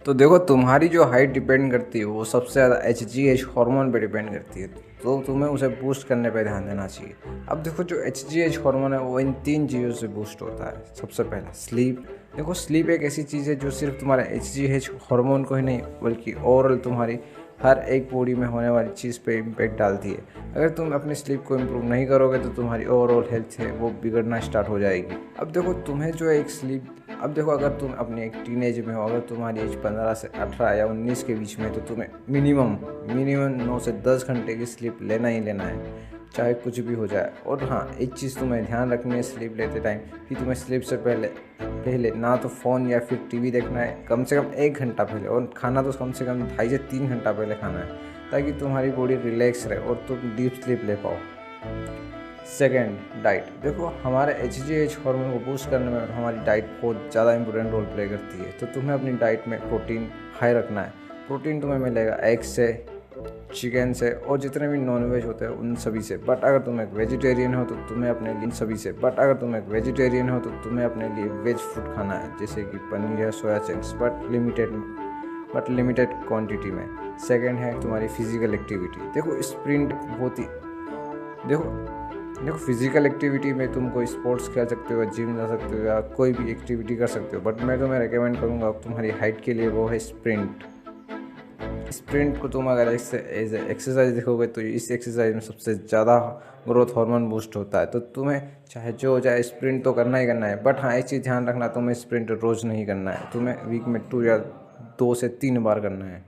तो देखो, तुम्हारी जो हाइट डिपेंड करती है वो सबसे ज़्यादा एच हार्मोन पे डिपेंड करती है। तो तुम्हें उसे बूस्ट करने पे ध्यान देना चाहिए। अब देखो, जो एच हार्मोन है वो इन 3 चीज़ों से बूस्ट होता है। सबसे पहला स्लीप। देखो, स्लीप एक ऐसी चीज़ है जो सिर्फ तुम्हारे एच हार्मोन को ही नहीं बल्कि ओवरऑल तुम्हारी हर एक बॉडी में होने वाली चीज़ पे इम्पेक्ट डालती है। अगर तुम अपनी स्लीप को इम्प्रूव नहीं करोगे तो तुम्हारी ओवरऑल हेल्थ है वो बिगड़ना स्टार्ट हो जाएगी। अब देखो, तुम्हें जो है एक स्लीप अब देखो, अगर तुम अपनी एक टीनेज में हो, अगर तुम्हारी एज 15 से 18 या 19 के बीच में, तो तुम्हें मिनिमम 9 से 10 घंटे की स्लीप लेना ही लेना है, चाहे कुछ भी हो जाए। और हाँ, एक चीज़ तुम्हें ध्यान रखनी है स्लीप लेते टाइम कि तुम्हें स्लीप से पहले ना तो फ़ोन या फिर टीवी देखना है कम से कम 1 घंटा पहले, और खाना तो कम से कम 2.5 से 3 घंटा पहले खाना है, ताकि तुम्हारी बॉडी रिलैक्स रहे और तुम डीप स्लीप ले पाओ। Second, diet. देखो, हमारे एच हार्मोन को बूस्ट करने में हमारी डाइट बहुत ज़्यादा इंपॉर्टेंट रोल प्ले करती है। तो तुम्हें अपनी डाइट में प्रोटीन हाई रखना है। प्रोटीन तुम्हें मिलेगा एग से, चिकन से और जितने भी नॉनवेज होते हैं उन सभी से। बट अगर तुम एक वेजिटेरियन हो तो तुम्हें अपने लिए वेज फूड खाना है, जैसे कि पनीर या soya chunks, but limited quantity में। सेकेंड है तुम्हारी फिजिकल एक्टिविटी। देखो, फिजिकल एक्टिविटी में तुम कोई स्पोर्ट्स खेल सकते हो, जिम जा सकते हो या कोई भी एक्टिविटी कर सकते हो। बट मैं तुम्हें रेकमेंड करूँगा तुम्हारी हाइट के लिए, वो है स्प्रिंट को तुम अगर एज एक्सरसाइज देखोगे तो इस एक्सरसाइज में सबसे ज़्यादा ग्रोथ हार्मोन बूस्ट होता है। तो तुम्हें चाहे जो हो जाए स्प्रिंट तो करना ही करना है। बट हाँ, एक चीज़ ध्यान रखना, तुम्हें स्प्रिंट रोज़ नहीं करना है, तुम्हें वीक में 2 या 2 से 3 बार करना है।